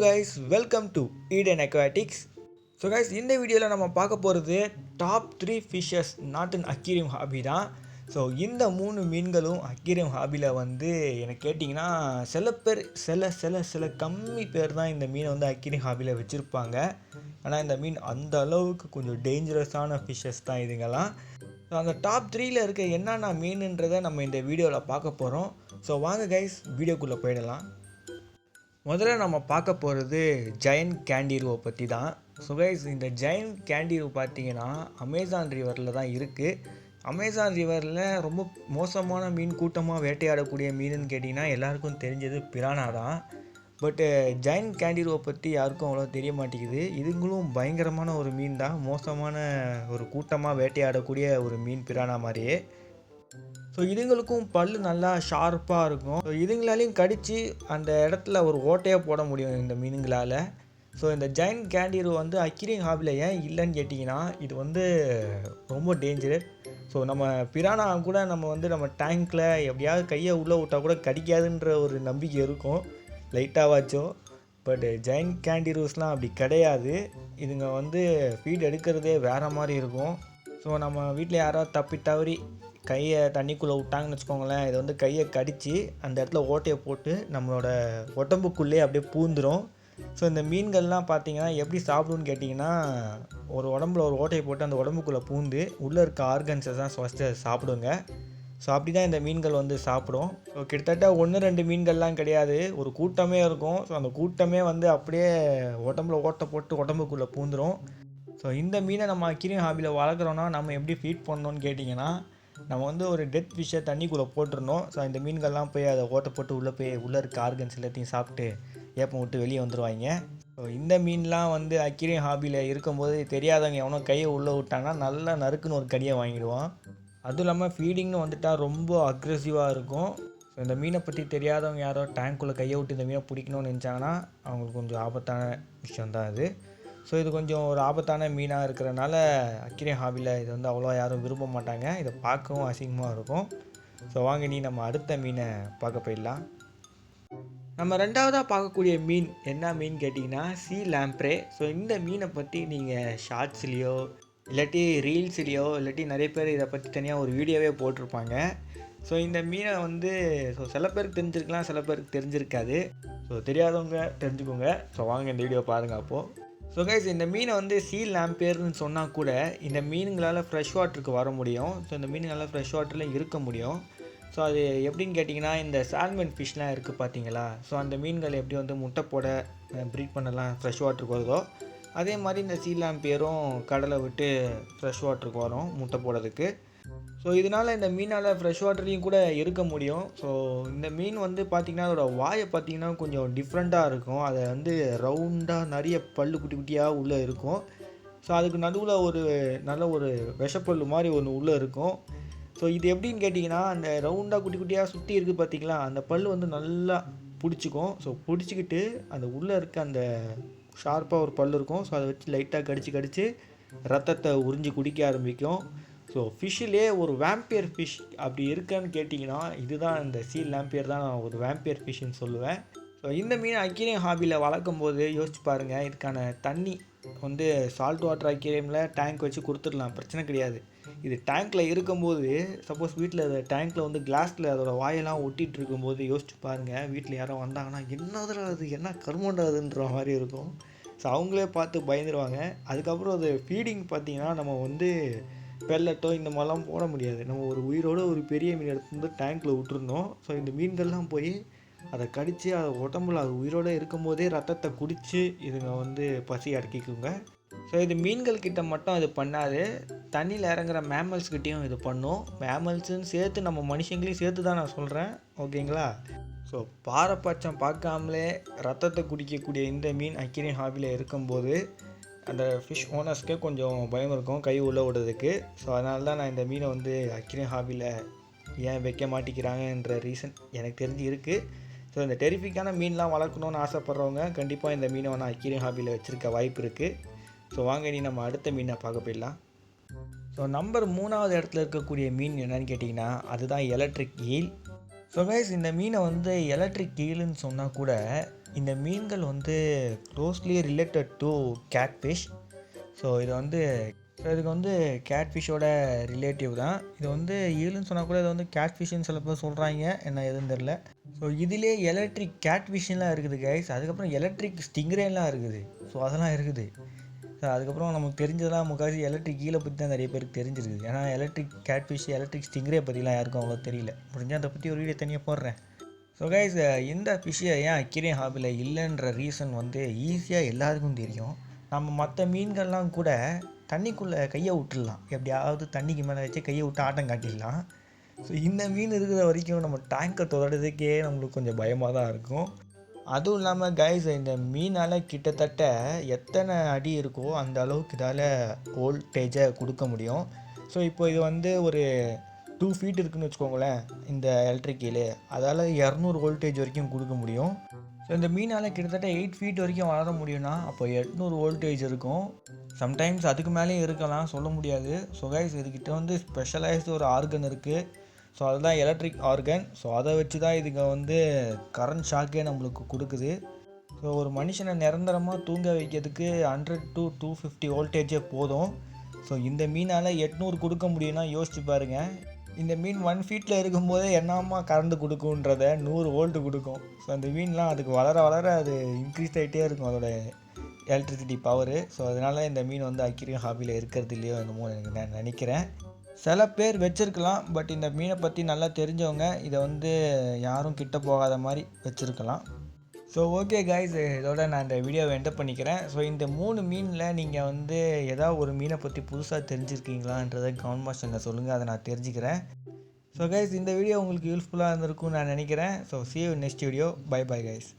guys, welcome to Eden Aquatics. So guys, இந்த வீடியோவில் நம்ம பார்க்க போகிறது top 3 fishes not in aquarium hobby தான். ஸோ இந்த 3 மீன்களும் அக்வேரியம் ஹாபியில் வந்து எனக்கு கேட்டிங்கன்னா சில பேர் சில கம்மி பேர் தான் இந்த மீனை வந்து அக்வேரியம் ஹாபியில் வச்சுருப்பாங்க. ஆனால் இந்த மீன் அந்த அளவுக்கு கொஞ்சம் டேஞ்சரஸான ஃபிஷஸ் தான் இதுங்கெல்லாம். ஸோ அந்த டாப் 3ல் இருக்க என்னென்ன மீனுன்றதை நம்ம இந்த வீடியோவில் பார்க்க போகிறோம். ஸோ வாங்க கைஸ், வீடியோக்குள்ளே போயிடலாம். முதல்ல நம்ம பார்க்க போகிறது ஜெயண்ட் கேண்டிரூவை பற்றி தான். ஸோ கைஸ், இந்த ஜெயண்ட் கேண்டிரூ பார்த்தீங்கன்னா அமேசான் ரிவரில் தான் இருக்குது. அமேசான் ரிவரில் ரொம்ப மோசமான மீன் கூட்டமாக வேட்டையாடக்கூடிய மீனுன்னு கேட்டிங்கன்னா எல்லாருக்கும் தெரிஞ்சது பிரானா தான். பட்டு ஜெயண்ட் கேண்டிரூவை பற்றி யாருக்கும் அவ்வளோ தெரிய மாட்டேங்குது. இதுங்களும் பயங்கரமான ஒரு மீன் தான், மோசமான ஒரு கூட்டமாக வேட்டையாடக்கூடிய ஒரு மீன் பிரானா மாதிரியே. ஸோ இதுங்களுக்கும் பல் நல்லா ஷார்ப்பாக இருக்கும். ஸோ இதுங்களாலையும் கடித்து அந்த இடத்துல ஒரு ஓட்டையாக போட முடியும் இந்த மீனுங்களால். ஸோ இந்த ஜெயண்ட் கேண்டிரூ வந்து அக்வேரியம் ஹாபியில் ஏன் இல்லைன்னு கேட்டிங்கன்னா இது வந்து ரொம்ப டேஞ்சரஸ். ஸோ நம்ம பிரானா கூட நம்ம டேங்க்கில் எப்படியாவது கையை உள்ளே விட்டால் கூட கடிக்காதுன்ற ஒரு நம்பிக்கை இருக்கும் லைட்டாவாச்சும். பட் ஜெயண்ட் கேண்டிரூஸ்லாம் அப்படி கிடையாது. இதுங்க வந்து ஃபீட் எடுக்கிறதே வேறு மாதிரி இருக்கும். ஸோ நம்ம வீட்டில் யாராவது தப்பி தவறி கையை தண்ணிக்குள்ளே விட்டாங்கன்னு வச்சுக்கோங்களேன், இதை வந்து கையை கடித்து அந்த இடத்துல ஓட்டையை போட்டு நம்மளோட உடம்புக்குள்ளே அப்படியே பூந்துடும். ஸோ இந்த மீன்கள்லாம் பார்த்தீங்கன்னா எப்படி சாப்பிடுன்னு கேட்டிங்கன்னா ஒரு உடம்புல ஒரு ஓட்டையை போட்டு அந்த உடம்புக்குள்ளே பூந்து உள்ளே இருக்க ஆர்கன்ஸை தான் ஃபஸ்ட்டு சாப்பிடுங்க. ஸோ அப்படி தான் இந்த மீன்கள் வந்து சாப்பிடும். ஸோ கிட்டத்தட்ட 1-2 மீன்கள்லாம் கிடையாது, ஒரு கூட்டமே இருக்கும். ஸோ அந்த கூட்டமே வந்து அப்படியே உடம்புல ஓட்டை போட்டு உடம்புக்குள்ளே பூந்துடும். ஸோ இந்த மீனை நம்ம அக்வேரியம் ஹாபியில் வளர்க்குறோன்னா நம்ம எப்படி ஃபீட் பண்ணணும்னு கேட்டிங்கன்னா நம்ம வந்து ஒரு டெட் ஃபிஷ்ஷை தண்ணிக்குள்ளே போட்டுருந்தோம். ஸோ இந்த மீன்கள்லாம் போய் அதை ஓட்டை போட்டு உள்ளே இருக்க ஆர்கன்ஸ் எல்லாத்தையும் சாப்பிட்டு ஏப்பம் விட்டு வெளியே வந்துடுவாங்க. ஸோ இந்த மீன்லாம் வந்து அக்வேரியம் ஹாபியில் இருக்கும்போது தெரியாதவங்க எவனோ கையை உள்ளே விட்டாங்கன்னா நல்லா நறுக்குன்னு ஒரு கடியை வாங்கிடுவான். அதுவும் இல்லாமல் ஃபீடிங்னு வந்துட்டால் ரொம்ப அக்ரெசிவாக இருக்கும். ஸோ இந்த மீனை பற்றி தெரியாதவங்க யாரோ டேங்க்குள்ளே கையை விட்டு இந்த மீனை பிடிக்கணும்னு நினச்சாங்கன்னா அவங்களுக்கு கொஞ்சம் ஆபத்தான விஷயந்தான் இது. ஸோ இது கொஞ்சம் ஒரு ஆபத்தான மீனாக இருக்கிறனால அக்வேரியம் ஹாபியில் இது வந்து அவ்வளோ யாரும் விரும்ப மாட்டாங்க. இதை பார்க்கவும் அசிங்கமாக இருக்கும். ஸோ வாங்க நம்ம அடுத்த மீனை பார்க்க போயிடலாம். நம்ம ரெண்டாவதாக பார்க்கக்கூடிய மீன் என்ன மீன் கேட்டிங்கன்னா சீ லாம்ப்ரே. ஸோ இந்த மீனை பற்றி நீங்கள் ஷார்ட்ஸ்லேயோ இல்லாட்டி ரீல்ஸ்லேயோ இல்லாட்டி நிறைய பேர் இதை பற்றி தனியாக ஒரு வீடியோவே போட்டிருப்பாங்க. ஸோ இந்த மீனை வந்து சில பேருக்கு தெரிஞ்சிருக்கலாம், சில பேருக்கு தெரிஞ்சிருக்காது. ஸோ தெரியாதவங்க தெரிஞ்சுக்கோங்க. ஸோ வாங்க இந்த வீடியோ பாருங்கள் அப்போது. ஸோ கைஸ், இந்த மீனை வந்து சீ லாம்பேர்னு சொன்னால் கூட இந்த மீனுங்களால் ஃப்ரெஷ் வாட்டருக்கு வர முடியும். ஸோ இந்த மீனுங்களால் ஃப்ரெஷ் வாட்டரில் இருக்க முடியும். ஸோ அது எப்படின்னு கேட்டிங்கன்னா இந்த சால்மன் ஃபிஷ்லாம் இருக்குது பார்த்தீங்களா. ஸோ அந்த மீன்கள் எப்படி வந்து முட்டை போட ப்ரீட் பண்ணலாம் ஃப்ரெஷ் வாட்டருக்கு வருதோ அதே மாதிரி இந்த சீ லாம்பேரும் கடலை விட்டு ஃப்ரெஷ் வாட்டருக்கு வரும் முட்டை போடுறதுக்கு. ஸோ இதனால் இந்த மீனால் ஃப்ரெஷ் வாட்டர்லேயும் கூட இருக்க முடியும். ஸோ இந்த மீன் வந்து பார்த்திங்கன்னா அதோட வாயை பார்த்திங்கன்னா கொஞ்சம் டிஃப்ரெண்ட்டாக இருக்கும். அதை வந்து ரவுண்டாக நிறைய பல் குட்டி குட்டியாக உள்ளே இருக்கும். ஸோ அதுக்கு நடுவில் ஒரு நல்ல ஒரு விஷப்பல் மாதிரி ஒன்று உள்ளே இருக்கும். ஸோ இது எப்படின்னு கேட்டிங்கன்னா அந்த ரவுண்டாக குட்டி குட்டியாக சுற்றி இருக்குது பார்த்திங்களா, அந்த பல் வந்து நல்லா பிடிச்சிக்கும். ஸோ பிடிச்சிக்கிட்டு அந்த உள்ளே இருக்க அந்த ஷார்ப்பாக ஒரு பல் இருக்கும். ஸோ அதை வச்சு லைட்டாக கடித்து ரத்தத்தை உறிஞ்சி குடிக்க ஆரம்பிக்கும். ஸோ ஃபிஷ்ஷிலே ஒரு வேம்பியர் ஃபிஷ் அப்படி இருக்கான்னு கேட்டிங்கன்னா இதுதான் இந்த சீ லாம்பியர் தான் நான் ஒரு வேம்பியர் ஃபிஷ்ஷுன்னு சொல்லுவேன். ஸோ இந்த மீன் அக்வேரியம் ஹாபியில் வளர்க்கும் போது யோசிச்சு பாருங்கள், இதுக்கான தண்ணி வந்து சால்ட் வாட்டர் அக்வேரியமில் டேங்க் வச்சு கொடுத்துடலாம், பிரச்சனை கிடையாது. இது டேங்க்கில் இருக்கும்போது சப்போஸ் வீட்டில் டேங்க்கில் வந்து கிளாஸில் அதோட வாயெல்லாம் ஒட்டிகிட்டு இருக்கும்போது யோசிச்சு பாருங்கள், வீட்டில் யாரும் வந்தாங்கன்னா என்னதுடா அது என்ன கருமண்டாதுன்ற மாதிரி இருக்கும். ஸோ அவங்களே பார்த்து பயந்துருவாங்க. அதுக்கப்புறம் அது ஃபீடிங் பார்த்திங்கன்னா நம்ம வந்து பெல்லட்டோ இந்த மாதிரிலாம் போட முடியாது. நம்ம ஒரு உயிரோடு ஒரு பெரிய மீன் எடுத்து வந்து டேங்க்கில் விட்டுருந்தோம். ஸோ இந்த மீன்கள்லாம் போய் அதை கடித்து அதை உடம்புல அது உயிரோடு இருக்கும்போதே ரத்தத்தை குடித்து இதுங்க வந்து பசி அடக்கிக்குங்க. ஸோ இது மீன்கள்கிட்ட மட்டும் இது பண்ணாது, தண்ணியில் இறங்குற மேமல்ஸ்கிட்டையும் இது பண்ணும். மேமல்ஸுன்னு சேர்த்து நம்ம மனுஷங்களையும் சேர்த்து தான் நான் சொல்கிறேன், ஓகேங்களா. ஸோ பாரபட்சம் பார்க்காமலே ரத்தத்தை குடிக்கக்கூடிய இந்த மீன் அக்வேரியம் ஹாபியில் இருக்கும்போது அந்த ஃபிஷ் ஓனர்ஸ்க்கே கொஞ்சம் பயம் இருக்கும் கை உள்ளே விடுறதுக்கு. ஸோ அதனால தான் நான் இந்த மீனை வந்து அக்வேரியம் ஹாபியில் ஏன் வைக்க மாட்டேங்கிறாங்கன்ற ரீசன் எனக்கு தெரிஞ்சு இருக்குது. ஸோ இந்த டெரிஃபிக்கான மீன்லாம் வளர்க்கணுன்னு ஆசைப்பட்றவங்க கண்டிப்பாக இந்த மீனை வேணால் அக்வேரியம் ஹாபியில் வச்சுருக்க வாய்ப்பு இருக்குது. ஸோ வாங்க நம்ம அடுத்த மீனை பார்க்க போயிடலாம். ஸோ நம்பர் 3வது இடத்துல இருக்கக்கூடிய மீன் என்னன்னு கேட்டிங்கன்னா அதுதான் எலக்ட்ரிக் ஈல். ஸோ கைஸ், இந்த மீனை வந்து எலக்ட்ரிக் ஈலுன்னு சொன்னால் கூட இந்த மீன்கள் வந்து closely related to catfish. So இதுக்கு வந்து கேட்ஃபிஷ்ஷோட ரிலேட்டிவ் தான். இது வந்து ஈலுன்னு சொன்னால் கூட இதை வந்து கேட்ஃபிஷ்ஷுன்னு சில பேர் சொல்கிறாங்க, என்ன எதுவும் தெரில. ஸோ இதிலே எலக்ட்ரிக் கேட்ஃபிஷ்ஷெலாம் இருக்குது கைஸ். அதுக்கப்புறம் எலக்ட்ரிக் ஸ்டிங்ரேலாம் இருக்குது. ஸோ அதெல்லாம் இருக்குது. ஸோ அதுக்கப்புறம் நமக்கு தெரிஞ்சதெல்லாம் முக்கால்வாசி எலக்ட்ரிக் ஈலை பற்றி தான் நிறைய பேருக்கு தெரிஞ்சிருக்குது. ஏன்னா எலக்ட்ரிக் கேட்ஃபிஷ், எலக்ட்ரிக் ஸ்டிங்ரே பற்றிலாம் யாருக்கும் அவ்வளோ தெரியல. முடிஞ்சால் அதை பற்றி ஒரு வீடியோ தனியாக போடுறேன். ஸோ கைஸ், இந்த ஃபிஷ்ஷை ஏன் அக்வேரியம் ஹாபியில் இல்லைன்ற ரீசன் வந்து ஈஸியாக எல்லாருக்கும் தெரியும். நம்ம மற்ற மீன்கள்லாம் கூட தண்ணிக்குள்ளே கையை விட்டுடலாம், எப்படியாவது தண்ணிக்கு மேலே வச்சு கையை விட்டு ஆட்டம் காட்டிடலாம். ஸோ இந்த மீன் இருக்கிற வரைக்கும் நம்ம டேங்கை தொடர்றதுக்கே நம்மளுக்கு கொஞ்சம் பயமாக தான் இருக்கும். அதுவும் இல்லாமல் கைஸ், இந்த மீனால் கிட்டத்தட்ட எத்தனை அடி இருக்கோ அந்த அளவுக்கு இதால் வோல்டேஜை கொடுக்க முடியும். ஸோ இப்போ இது வந்து ஒரு 2 ஃபீட் இருக்குதுன்னு வச்சுக்கோங்களேன், இந்த எலக்ட்ரிக் கீழே அதால் 200 வோல்டேஜ் வரைக்கும் கொடுக்க முடியும். ஸோ இந்த மீனால் கிட்டத்தட்ட 8 ஃபீட் வரைக்கும் வளர முடியும்னா அப்போ 800 வோல்டேஜ் இருக்கும். சம்டைம்ஸ் அதுக்கு மேலேயும் இருக்கலாம், சொல்ல முடியாது. ஸோ கைஸ், இதுக்கிட்ட வந்து ஸ்பெஷலைஸ்டு ஒரு ஆர்கன் இருக்குது. ஸோ அதுதான் எலக்ட்ரிக் ஆர்கன். ஸோ அதை வச்சு தான் இதுங்க வந்து கரண்ட் ஷாக்கே நம்மளுக்கு கொடுக்குது. ஸோ ஒரு மனுஷனை நிரந்தரமாக தூங்க வைக்கிறதுக்கு 100 to 250 வோல்டேஜே போதும். ஸோ இந்த மீனால் 800 கொடுக்க முடியும்னா யோசிச்சு பாருங்கள். இந்த மீன் 1 ஃபீட்டில் இருக்கும்போதே என்னமா கரண்ட் கொடுக்குன்றத 100 வோல்ட்டு கொடுக்கும். ஸோ அந்த மீன்லாம் அதுக்கு வளர வளர அது இன்க்ரீஸ் ஆகிட்டே இருக்கும் அதோட எலக்ட்ரிசிட்டி பவரு. ஸோ அதனால் இந்த மீன் வந்து அக்வேரியம் ஹாபியில் இருக்கிறது இல்லையோ என்னமோ எனக்கு நான் நினைக்கிறேன். சில பேர் வச்சுருக்கலாம், பட் இந்த மீனை பற்றி நல்லா தெரிஞ்சவங்க இதை வந்து யாரும் கிட்ட போகாத மாதிரி வச்சுருக்கலாம். ஸோ ஓகே கைஸ், இதோட நான் இந்த வீடியோவை என்டர் பண்ணிக்கிறேன். ஸோ இந்த 3 மீனில் நீங்கள் வந்து ஏதாவது ஒரு மீனை பற்றி புதுசாக தெரிஞ்சிருக்கீங்களான்றதை கமெண்ட் பாக்ஸில் சொல்லுங்கள், அதை நான் தெரிஞ்சுக்கிறேன். ஸோ கைஸ், இந்த வீடியோ உங்களுக்கு யூஸ்ஃபுல்லாக இருந்திருக்கும்னு நான் நினைக்கிறேன். So see you in next video. Bye bye guys.